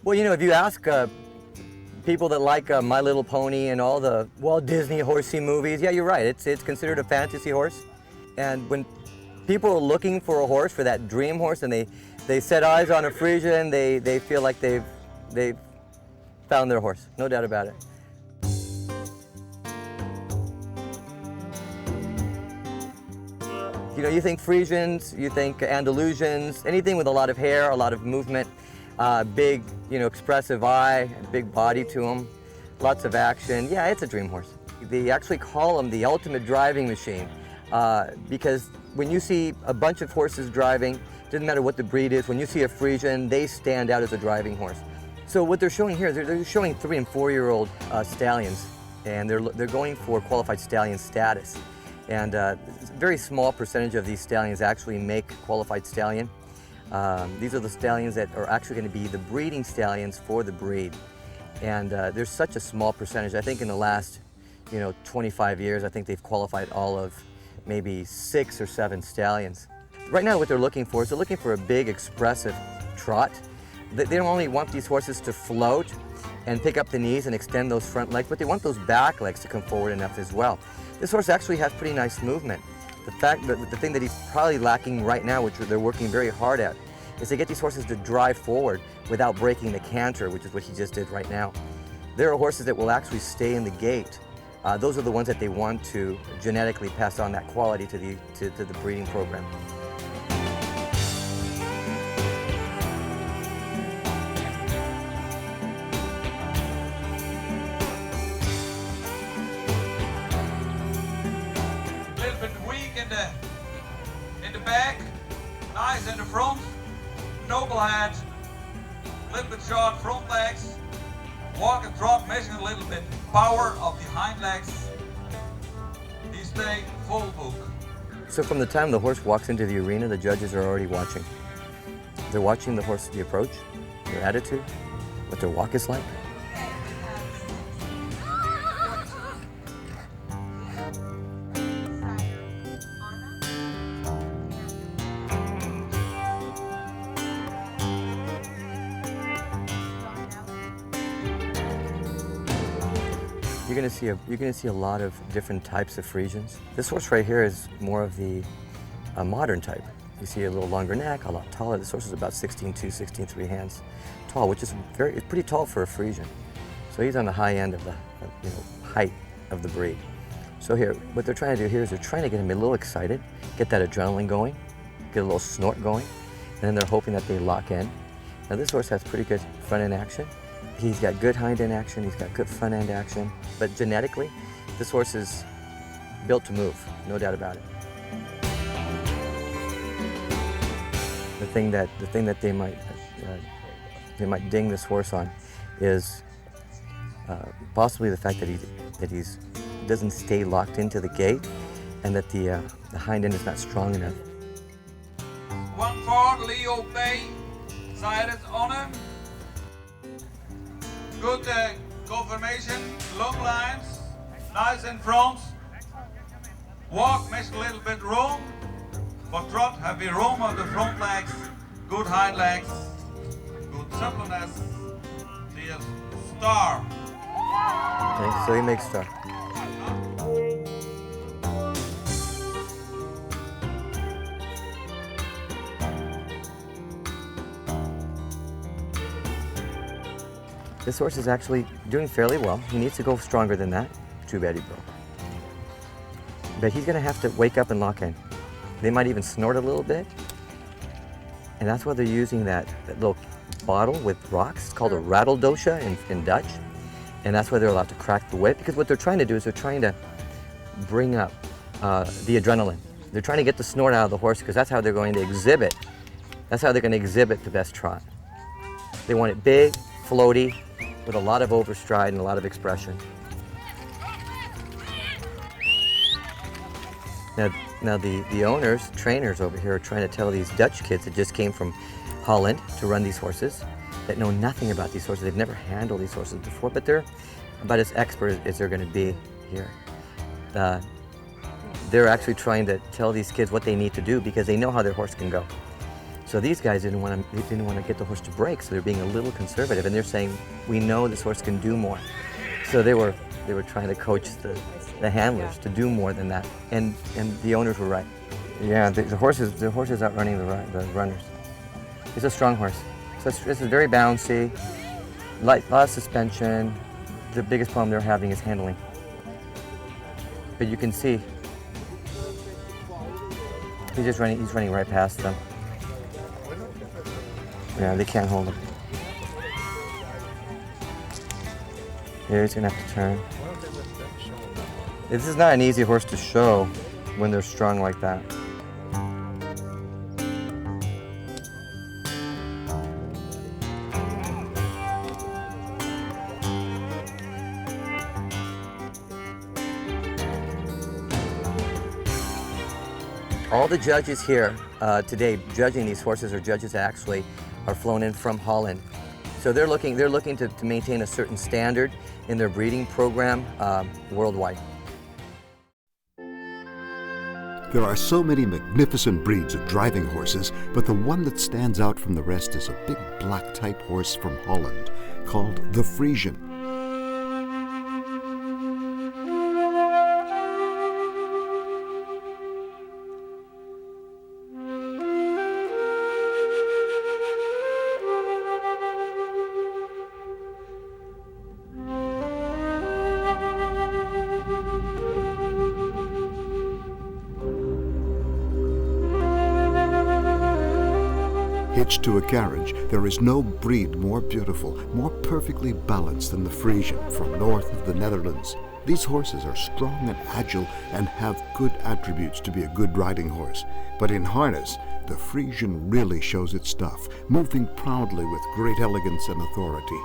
Well, you know, if you ask people that like My Little Pony and all the Walt Disney horsey movies, yeah, you're right. It's considered a fantasy horse. And when people are looking for a horse, for that dream horse, and they set eyes on a Friesian, they feel like they've found their horse, no doubt about it. You know, you think Friesians, you think Andalusians, anything with a lot of hair, a lot of movement, big, you know, expressive eye, big body to them, lots of action. Yeah, it's a dream horse. They actually call them the ultimate driving machine because when you see a bunch of horses driving, doesn't matter what the breed is, when you see a Friesian, they stand out as a driving horse. So what they're showing here, they're showing 3- and 4-year-old stallions, and they're going for qualified stallion status. And a very small percentage of these stallions actually make qualified stallion. These are the stallions that are actually going to be the breeding stallions for the breed. And there's such a small percentage. I think in the last, 25 years, I think they've qualified all of maybe 6 or 7 stallions. Right now what they're looking for is they're looking for a big, expressive trot. They don't only want these horses to float and pick up the knees and extend those front legs, but they want those back legs to come forward enough as well. This horse actually has pretty nice movement. The thing that he's probably lacking right now, which they're working very hard at, is to get these horses to drive forward without breaking the canter, which is what he just did right now. There are horses that will actually stay in the gate. Those are the ones that they want to genetically pass on that quality to the breeding program. In the back, nice in the front, noble head, a little bit short front legs, walk and trot, missing a little bit power of the hind legs. He stay full book. So from the time the horse walks into the arena, the judges are already watching. They're watching the horse, the approach, their attitude, what their walk is like. You're gonna see a lot of different types of Friesians. This horse right here is more of the modern type. You see a little longer neck, a lot taller. This horse is about 16'2", 16'3" hands tall, which is it's pretty tall for a Friesian. So he's on the high end of the height of the breed. So here, what they're trying to do here is they're trying to get him a little excited, get that adrenaline going, get a little snort going, and then they're hoping that they lock in. Now this horse has pretty good front end action. He's got good hind end action, he's got good front end action, but genetically, this horse is built to move, no doubt about it. The thing that they might ding this horse on is possibly the fact that he doesn't stay locked into the gate, and that the hind end is not strong enough. 1-4, Leo Bay, side is on him. Good confirmation, long lines, nice in front. Walk, miss a little bit room. For trot, heavy room of the front legs, good hind legs, good suppleness. He is star. Okay, so he makes star. This horse is actually doing fairly well. He needs to go stronger than that. Too bad he broke. But he's gonna have to wake up and lock in. They might even snort a little bit. And that's why they're using that little bottle with rocks. It's called a rattle dosha in Dutch. And that's why they're allowed to crack the whip, because what they're trying to do is they're trying to bring up the adrenaline. They're trying to get the snort out of the horse, because that's how they're going to exhibit. That's how they're going to exhibit the best trot. They want it big, floaty, with a lot of overstride and a lot of expression. Now the owners, trainers over here are trying to tell these Dutch kids that just came from Holland to run these horses, that know nothing about these horses. They've never handled these horses before, but they're about as expert as they're going to be here. They're actually trying to tell these kids what they need to do, because they know how their horse can go. So these guys didn't want to get the horse to break, so they're being a little conservative, and they're saying, we know this horse can do more. So they were trying to coach the handlers to do more than that, and the owners were right. Yeah, the horse is outrunning the runners. It's a strong horse. So this is very bouncy, lot of suspension. The biggest problem they're having is handling. But you can see he's running right past them. Yeah, they can't hold him. Here he's gonna have to turn. This is not an easy horse to show when they're strung like that. All the judges here today judging these horses are judges that actually are flown in from Holland. So they're looking to maintain a certain standard in their breeding program worldwide. There are so many magnificent breeds of driving horses, but the one that stands out from the rest is a big black type horse from Holland called the Friesian. Hitched to a carriage, there is no breed more beautiful, more perfectly balanced than the Friesian from north of the Netherlands. These horses are strong and agile and have good attributes to be a good riding horse. But in harness, the Friesian really shows its stuff, moving proudly with great elegance and authority.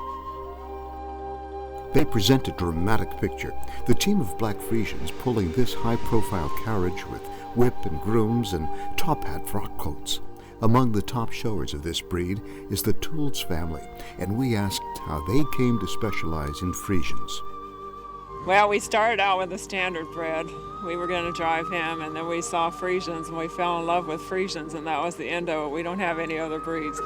They present a dramatic picture. The team of black Friesians pulling this high-profile carriage with whip and grooms and top-hat frock coats. Among the top showers of this breed is the Toulds family, and we asked how they came to specialize in Friesians. Well, we started out with a standard bred. We were going to drive him, and then we saw Friesians, and we fell in love with Friesians, and that was the end of it. We don't have any other breeds.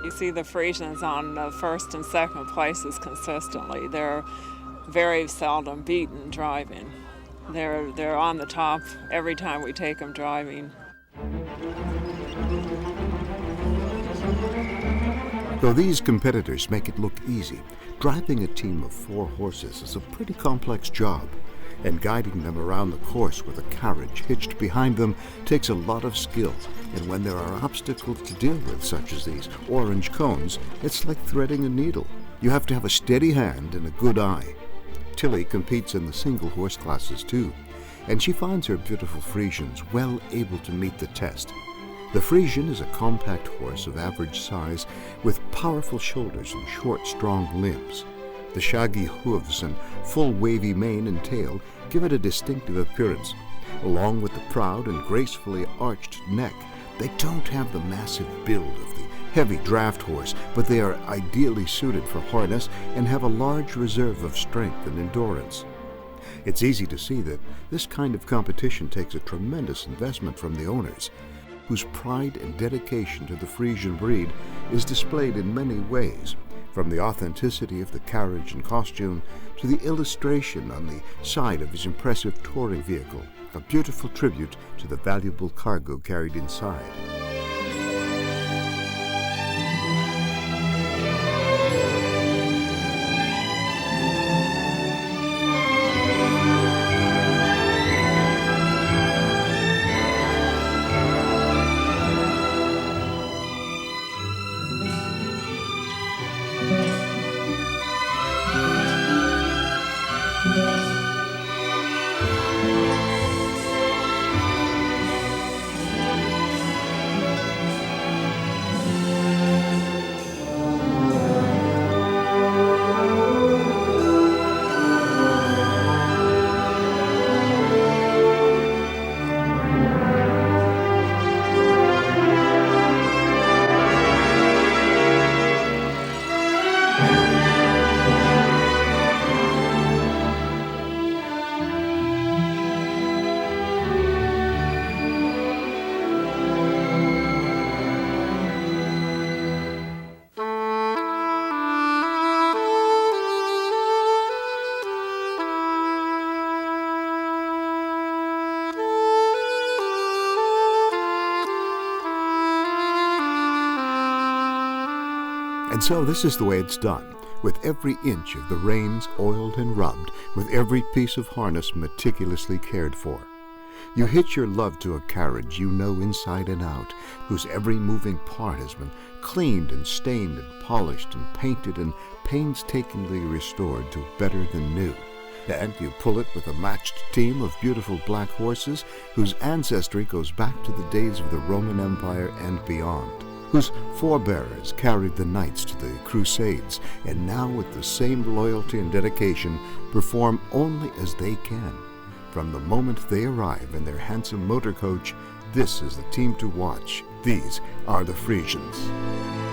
You see the Friesians on the first and second places consistently. They're very seldom beaten driving. They're on the top every time we take them driving. Though these competitors make it look easy, driving a team of 4 horses is a pretty complex job, and guiding them around the course with a carriage hitched behind them takes a lot of skill. And when there are obstacles to deal with, such as these orange cones, it's like threading a needle. You have to have a steady hand and a good eye. Tilly competes in the single horse classes too, and she finds her beautiful Friesians well able to meet the test. The Friesian is a compact horse of average size with powerful shoulders and short, strong limbs. The shaggy hooves and full wavy mane and tail give it a distinctive appearance. Along with the proud and gracefully arched neck, they don't have the massive build of the heavy draft horse, but they are ideally suited for harness and have a large reserve of strength and endurance. It's easy to see that this kind of competition takes a tremendous investment from the owners, whose pride and dedication to the Friesian breed is displayed in many ways, from the authenticity of the carriage and costume to the illustration on the side of his impressive touring vehicle, a beautiful tribute to the valuable cargo carried inside. And so this is the way it's done, with every inch of the reins oiled and rubbed, with every piece of harness meticulously cared for. You hitch your love to a carriage you know inside and out, whose every moving part has been cleaned and stained and polished and painted and painstakingly restored to better than new. And you pull it with a matched team of beautiful black horses whose ancestry goes back to the days of the Roman Empire and beyond, whose forebears carried the knights to the Crusades, and now with the same loyalty and dedication perform only as they can. From the moment they arrive in their handsome motor coach, this is the team to watch. These are the Friesians.